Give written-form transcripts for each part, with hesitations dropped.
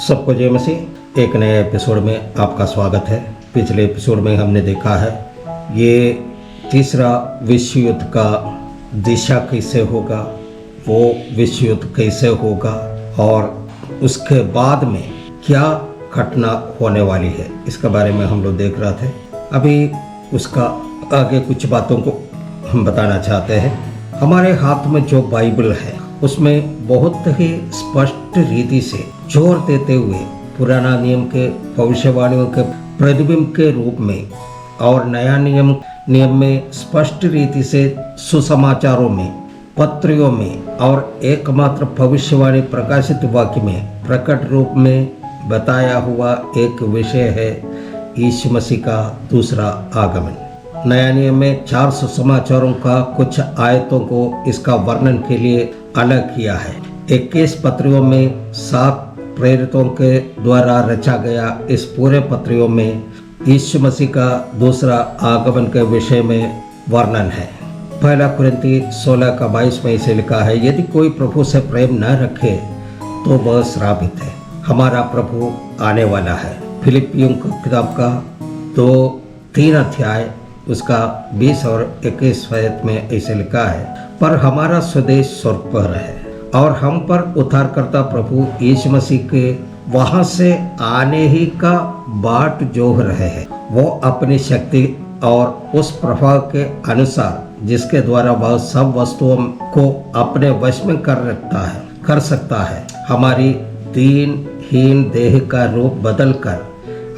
सबको जय मसीह। एक नए एपिसोड में आपका स्वागत है। पिछले एपिसोड में हमने देखा है ये तीसरा विश्व युद्ध का दिशा कैसे होगा, वो विश्व युद्ध कैसे होगा और उसके बाद में क्या घटना होने वाली है, इसके बारे में हम लोग देख रहे थे। अभी उसका आगे कुछ बातों को हम बताना चाहते हैं। हमारे हाथ में जो बाइबल है उसमें बहुत ही स्पष्ट रीति से जोर देते हुए पुराना नियम के भविष्यवाणियों के प्रतिबिंब के रूप में और नया नियम में स्पष्ट रीति से सुसमाचारों में, पत्रियों में और एकमात्र भविष्यवाणी प्रकाशित वाक्य में प्रकट रूप में बताया हुआ एक विषय है यीशु मसीह का दूसरा आगमन। नया नियम में 4 सुसमाचारों का कुछ आयतों को इसका वर्णन के लिए अलग किया है। 21 पत्रियों में 7 प्रेरितों के द्वारा रचा गया इस पूरे पत्रियों में यीशु मसीह का दूसरा आगमन के विषय में वर्णन है। पहला कुरिन्ती 16 का 22 में इसे लिखा है, यदि कोई प्रभु से प्रेम न रखे तो वह श्रापित है। हमारा प्रभु आने वाला है। फिलिपियों की किताब का 2-3 अध्याय उसका 20 और 21 में ऐसे लिखा है, पर हमारा स्वदेश स्वर्ग पर है और हम पर उद्धारकर्ता प्रभु यीशु मसीह के वहां से आने ही का बाट जोह रहे हैं। वो अपनी शक्ति और उस प्रभाव के अनुसार जिसके द्वारा वह सब वस्तुओं को अपने वश में कर सकता है, हमारी दीनहीन देह का रूप बदलकर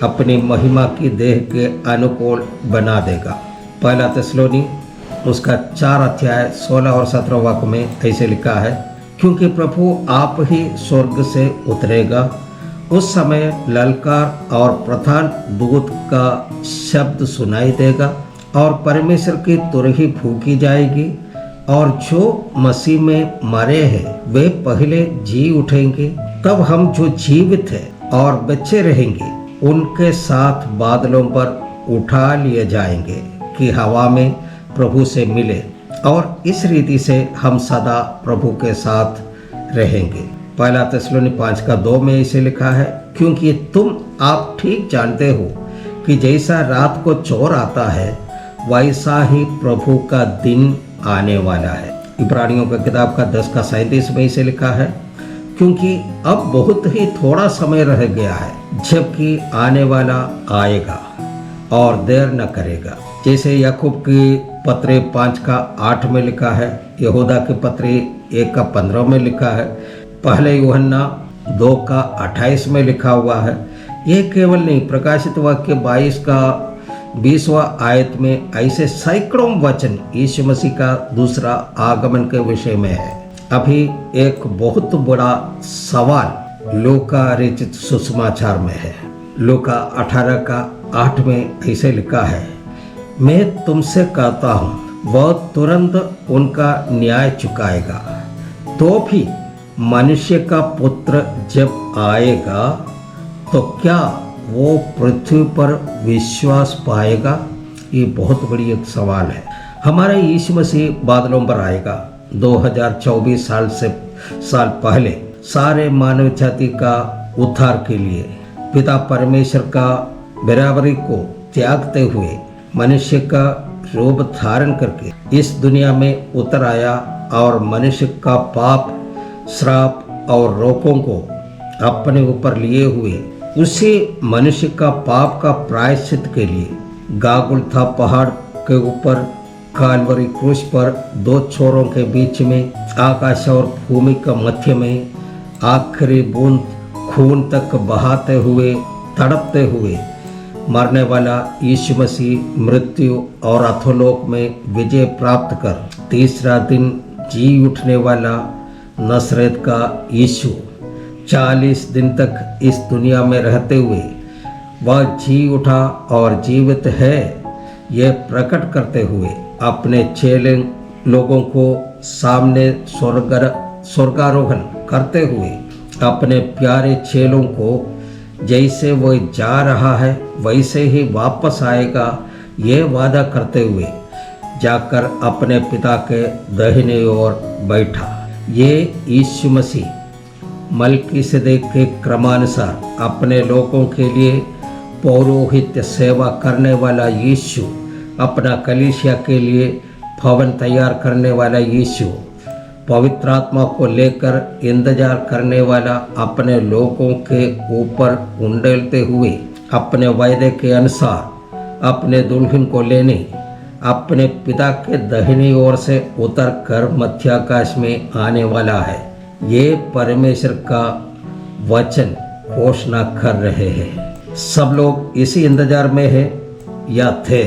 अपनी महिमा की देह के अनुकूल बना देगा। पहला थिस्सलुनी उसका 4 अध्याय 16 और 17 वाक्य में ऐसे लिखा है, क्योंकि प्रभु आप ही स्वर्ग से उतरेगा, उस समय ललकार और प्रधान दूत का शब्द सुनाई देगा और परमेश्वर की तुरही फूंकी जाएगी और जो मसीह में मरे हैं वे पहले जी उठेंगे। तब हम जो जीवित हैं और बचे रहेंगे उनके साथ बादलों पर उठा लिए जाएंगे कि हवा में प्रभु से मिले और इस रीति से हम सदा प्रभु के साथ रहेंगे। पहला थिस्सलुनी 5 का 2 में इसे लिखा है, क्योंकि आप ठीक जानते हो कि जैसा रात को चोर आता है वैसा ही प्रभु का दिन आने वाला है। इब्रानियों की किताब का 10 का 37 में इसे लिखा है, क्योंकि अब बहुत ही थोड़ा समय रह गया है जबकि आने वाला आएगा और देर न करेगा। जैसे याकूब की पत्री 5 का 8 में लिखा है, यहूदा की पत्री 1 का 15 में लिखा है, पहले यूहन्ना 2 का 28 में लिखा हुआ है। यह केवल नहीं, प्रकाशित वाक्य 22 का 20वां आयत में ऐसे सैकड़ों वचन यीशु मसीह का दूसरा आगमन के विषय में है। अभी एक बहुत बड़ा सवाल लूका रचित सुसमाचार में है। लूका 18 का 8 में ऐसे लिखा है, मैं तुमसे कहता हूँ वह तुरंत उनका न्याय चुकाएगा। तो भी मनुष्य का पुत्र जब आएगा तो क्या वो पृथ्वी पर विश्वास पाएगा? ये बहुत बड़ी एक सवाल है। हमारा यीशु मसीह बादलों पर आएगा 2024 साल पहले सारे मानव जाति का उद्धार के लिए पिता परमेश्वर का बराबरी को त्यागते हुए मनुष्य का रूप धारण करके इस दुनिया में उतर आया और मनुष्य का पाप, श्राप और रोगों को अपने ऊपर लिए हुए उसी मनुष्य का पाप का प्रायश्चित के लिए गागुल्था पहाड़ के ऊपर कालवरी क्रूस पर 2 छोरों के बीच में आकाश और भूमि का मध्य में आखिरी बूंद खून तक बहाते हुए तड़पते हुए मरने वाला यीशु मसीह मृत्यु और अधोलोक में विजय प्राप्त कर तीसरा दिन जी उठने वाला नसरत का यीशु 40 दिन तक इस दुनिया में रहते हुए वह जी उठा और जीवित है, यह प्रकट करते हुए अपने चेले लोगों को सामने स्वर्गारोहण करते हुए अपने प्यारे चेलों को जैसे वो जा रहा है वैसे ही वापस आएगा, ये वादा करते हुए जाकर अपने पिता के दाहिने ओर बैठा। ये यीशु मसीह मलकीसेदेक के क्रमानुसार अपने लोगों के लिए पौरोहित्य सेवा करने वाला यीशु, अपना कलीसिया के लिए भवन तैयार करने वाला यीशु, पवित्र आत्मा को लेकर इंतजार करने वाला अपने लोगों के ऊपर उंडेलते हुए अपने वायदे के अनुसार अपने दुल्हन को लेने अपने पिता के दाहिनी ओर से उतर कर मध्याकाश में आने वाला है। ये परमेश्वर का वचन घोषणा कर रहे हैं। सब लोग इसी इंतजार में है या थे।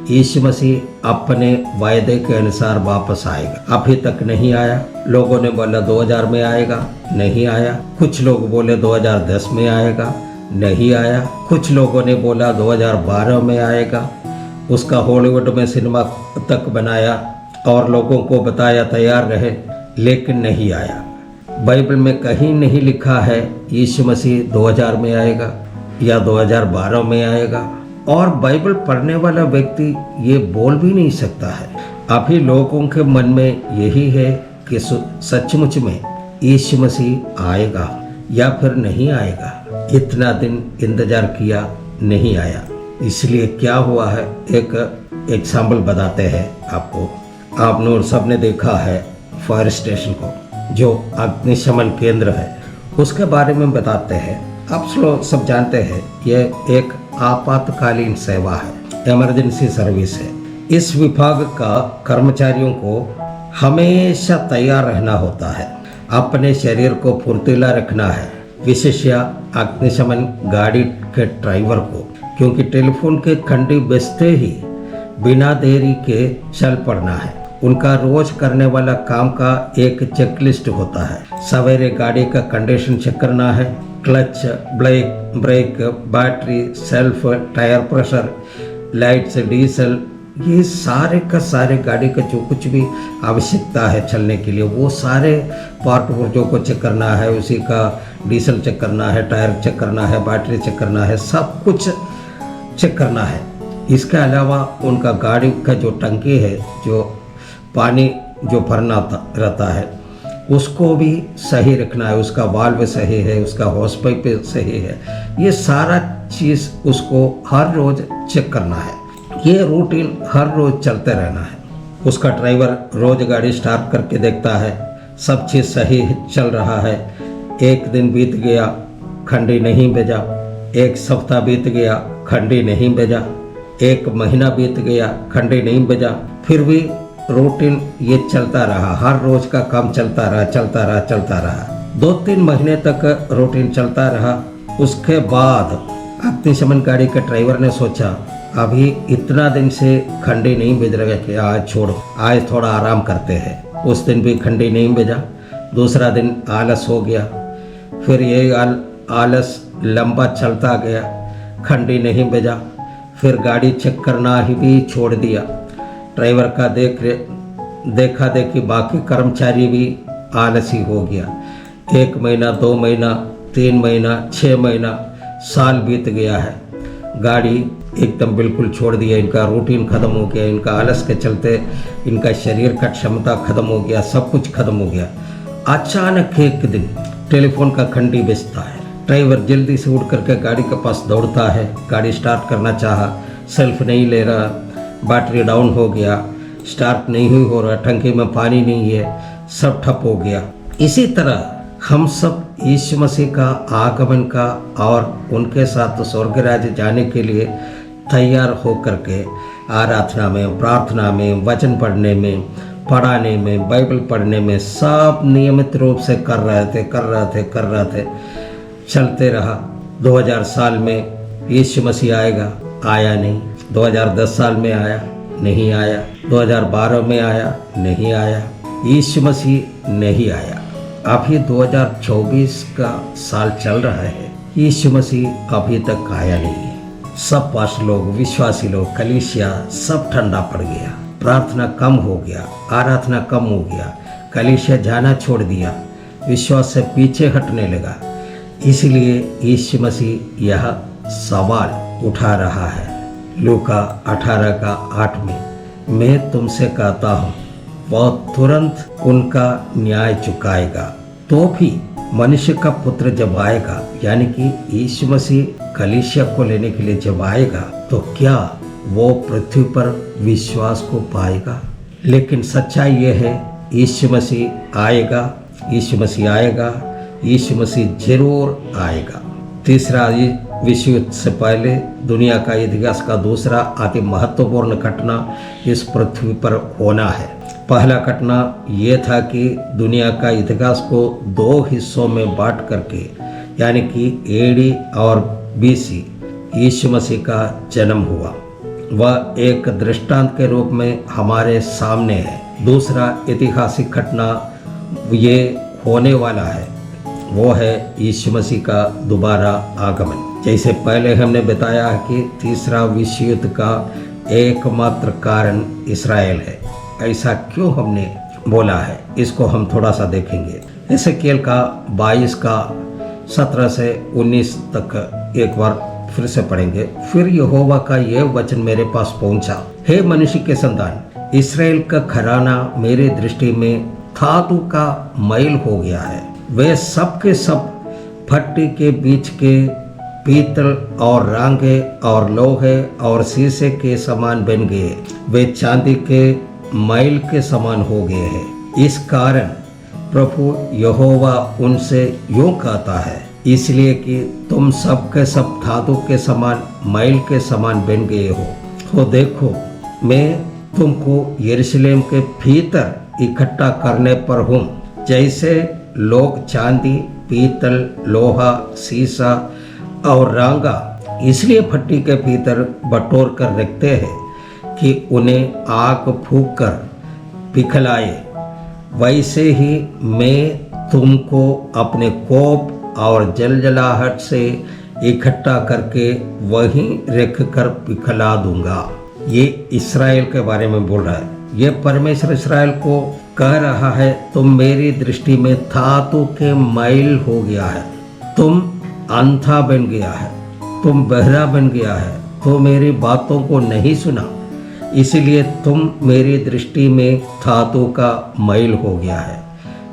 यीशु मसीह अपने वायदे के अनुसार वापस आएगा। अभी तक नहीं आया। लोगों ने बोला 2000 में आएगा, नहीं आया। कुछ लोग बोले 2010 में आएगा, नहीं आया। कुछ लोगों ने बोला 2012 में आएगा। उसका हॉलीवुड में सिनेमा तक बनाया और लोगों को बताया तैयार रहे, लेकिन नहीं आया। बाइबल में कहीं नहीं लिखा है यीशु मसीह 2000 में आएगा या 2012 में आएगा। और बाइबल पढ़ने वाला व्यक्ति ये बोल भी नहीं सकता है। अभी लोगों के मन में यही है कि सचमुच में यीशु मसीह आएगा या फिर नहीं आएगा। इतना दिन इंतजार किया, नहीं आया। इसलिए क्या हुआ है, एक एग्जाम्पल बताते हैं आपको। आपने और सबने देखा है फायर स्टेशन को, जो अग्निशमन केंद्र है, उसके बारे में बताते हैं। आप लोग सब जानते हैं ये एक आपातकालीन सेवा है, इमरजेंसी सर्विस है। इस विभाग का कर्मचारियों को हमेशा तैयार रहना होता है, अपने शरीर को फुर्तीला रखना है, विशेषया अग्निशमन गाड़ी के ड्राइवर को, क्योंकि टेलीफोन के घंटी बजते ही बिना देरी के चल पड़ना है। उनका रोज करने वाला काम का एक चेकलिस्ट होता है। सवेरे गाड़ी का कंडीशन चेक करना है, clutch, brake, battery, self, tyre pressure, lights, diesel, ये सारे का सारे गाड़ी का जो कुछ भी आवश्यकता है चलने के लिए, वो सारे पार्ट पुर्जों को चेक करना है। उसी का डीजल चेक करना है, टायर चेक करना है, बैटरी चेक करना है, सब कुछ चेक करना है। इसके अलावा उनका गाड़ी का जो टंकी है, जो पानी जो भरना रहता है, उसको भी सही रखना है। उसका वाल्व सही है, उसका हॉस पाइप सही है, ये सारा चीज़ उसको हर रोज़ चेक करना है। ये रूटीन हर रोज़ चलते रहना है। उसका ड्राइवर रोज़ गाड़ी स्टार्ट करके देखता है, सब चीज़ सही चल रहा है। एक दिन बीत गया, घंटी नहीं बजा। एक सप्ताह बीत गया, घंटी नहीं बजा। एक महीना बीत गया, घंटी नहीं बजा। फिर भी रूटीन ये चलता रहा, हर रोज का काम चलता रहा। 2-3 महीने तक रूटीन चलता रहा। उसके बाद अग्निशमन गाड़ी के ड्राइवर ने सोचा, अभी इतना दिन से घंटी नहीं बज रहा कि आज छोड़ो, आज थोड़ा आराम करते हैं। उस दिन भी घंटी नहीं बजा। दूसरा दिन आलस हो गया। फिर ये आलस लंबा चलता गया, घंटी नहीं बजा। फिर गाड़ी चेक करना ही भी छोड़ दिया। ड्राइवर का देखा देखी बाकी कर्मचारी भी आलसी हो गया। 1 महीना, 2 महीना, 3 महीना, 6 महीना, साल बीत गया है। गाड़ी एकदम बिल्कुल छोड़ दिया। इनका रूटीन ख़त्म हो गया। इनका आलस के चलते इनका शरीर का क्षमता ख़त्म हो गया, सब कुछ ख़त्म हो गया। अचानक एक दिन टेलीफोन का घंटी बजता है। ड्राइवर जल्दी से उठ करके गाड़ी के पास दौड़ता है। गाड़ी स्टार्ट करना चाहा, सेल्फ नहीं ले रहा, बैटरी डाउन हो गया, स्टार्ट नहीं हो रहा, टंकी में पानी नहीं है, सब ठप हो गया। इसी तरह हम सब यीशु मसीह का आगमन का और उनके साथ स्वर्ग राज्य जाने के लिए तैयार होकर के आराधना में, प्रार्थना में, वचन पढ़ने में, पढ़ाने में, बाइबल पढ़ने में सब नियमित रूप से कर रहे थे। चलते रहा। 2000 साल में यीशु मसीह आएगा, आया नहीं। 2010 साल में आया, नहीं आया। 2012 में आया, नहीं आया। यीशु मसीह नहीं आया। अभी 2024 का साल चल रहा है, यीशु मसीह अभी तक आया नहीं है। सब पास लोग, विश्वासी लोग, कलीसिया सब ठंडा पड़ गया। प्रार्थना कम हो गया, आराधना कम हो गया, कलीसिया जाना छोड़ दिया, विश्वास से पीछे हटने लगा। इसलिए यीशु मसीह यह सवाल उठा रहा है। लूका 18:8 में, मैं तुमसे कहता हूँ वह तुरंत उनका न्याय चुकाएगा। तो भी मनुष्य का पुत्र जब आएगा, यानी कि यीशु मसीह कलीसिया को लेने के लिए जब आएगा, तो क्या वो पृथ्वी पर विश्वास को पाएगा? लेकिन सच्चाई ये है, यीशु मसीह आएगा, यीशु मसीह आएगा, यीशु मसीह जरूर आएगा। तीसरा, विश्व युद्ध से पहले दुनिया का इतिहास का दूसरा अति महत्वपूर्ण घटना इस पृथ्वी पर होना है। पहला घटना ये था कि दुनिया का इतिहास को दो हिस्सों में बांट करके, यानी कि एडी और बीसी, यीशु मसीह का जन्म हुआ। वह एक दृष्टांत के रूप में हमारे सामने है। दूसरा ऐतिहासिक घटना ये होने वाला है, वो है यीशु मसीह का दोबारा आगमन। जैसे पहले हमने बताया कि तीसरा विश्व युद्ध का एकमात्र कारण इस्राएल है। ऐसा क्यों हमने बोला है, इसको हम थोड़ा सा देखेंगे। एसेकिएल का 22 का 17 से 19 तक एक बार फिर से पढ़ेंगे। फिर यहोवा का यह वचन मेरे पास पहुंचा, हे मनुष्य के संतान, इस्राएल का घराना मेरे दृष्टि में धातु का मैल हो गया है। वे सब के सब भट्टी के बीच के पीतल और रांगे और लोहे और शीशे के समान बन गए। वे चांदी के मैल के समान हो गए हैं। इस कारण प्रभु यहोवा उनसे यूं कहता है, इसलिए कि तुम सब के सब धातु के समान मैल के समान बन गए हो। तो देखो, मैं तुमको यरूशलेम के भीतर इकट्ठा करने पर हूँ। जैसे लोग चांदी, पीतल, लोहा, शीशा और रांगा इसलिए भट्टी के भीतर बटोर कर रखते हैं कि उन्हें आग फूंक कर पिघलाए, वैसे ही मैं तुमको अपने कोप और जलजलाहट से इकट्ठा करके वहीं रख कर पिघला दूंगा। ये इस्राएल के बारे में बोल रहा है। ये परमेश्वर इस्राएल को कह रहा है, तुम मेरी दृष्टि में धातु के मैल हो गया है, तुम अंधा बन गया है, तुम बहरा बन गया है, तो मेरी बातों को नहीं सुना, इसलिए तुम मेरी दृष्टि में धातु का मैल हो गया है।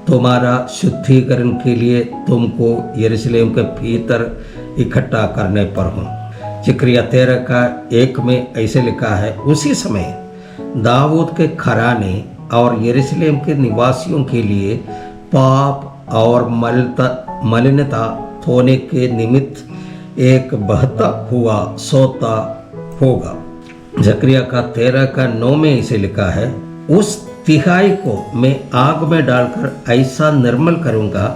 तुम्हारा शुद्धिकरण के लिए तुमको यरूशलेम के भीतर इकट्ठा करने पर हूँ। जिक्रिया 13 का 1 में ऐसे लिखा है, उसी समय दाऊद के घराने और यरूशलेम के निवासियों के लिए पाप और मलिनता होने के निमित्त एक बहता हुआ सोता होगा। जकरिया का 13 का 9 में इसे लिखा है, उस तिहाई को मैं आग में डालकर ऐसा निर्मल करूंगा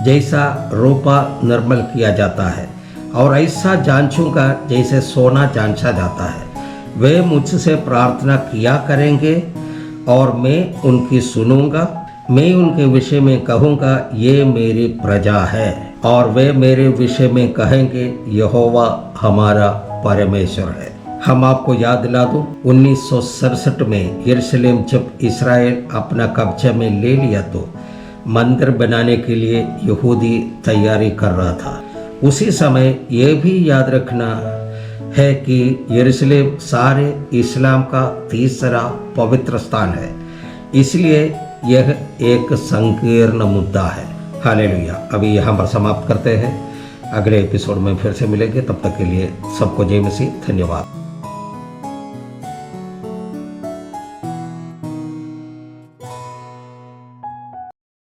जैसा रोपा निर्मल किया जाता है, और ऐसा जांचूंगा जैसे सोना जांचा जाता है। वे मुझसे प्रार्थना किया करेंगे और मैं उनकी सुनूंगा। मैं उनके विषय में कहूँगा, ये मेरी प्रजा है, और वे मेरे विषय में कहेंगे, यहोवा हमारा परमेश्वर है। हम आपको याद दिला दूं, 1967 में यरूशलेम जब इस्राएल अपना कब्जा में ले लिया तो मंदिर बनाने के लिए यहूदी तैयारी कर रहा था। उसी समय ये भी याद रखना है कि यरूशलेम सारे इस्लाम का तीसरा पवित्र स्थान है, इसलिए यह एक संकीर्ण मुद्दा है। हालेलुया। अभी यहाँ पर समाप्त करते हैं, अगले एपिसोड में फिर से मिलेंगे। तब तक के लिए सबको जय मसीह। धन्यवाद।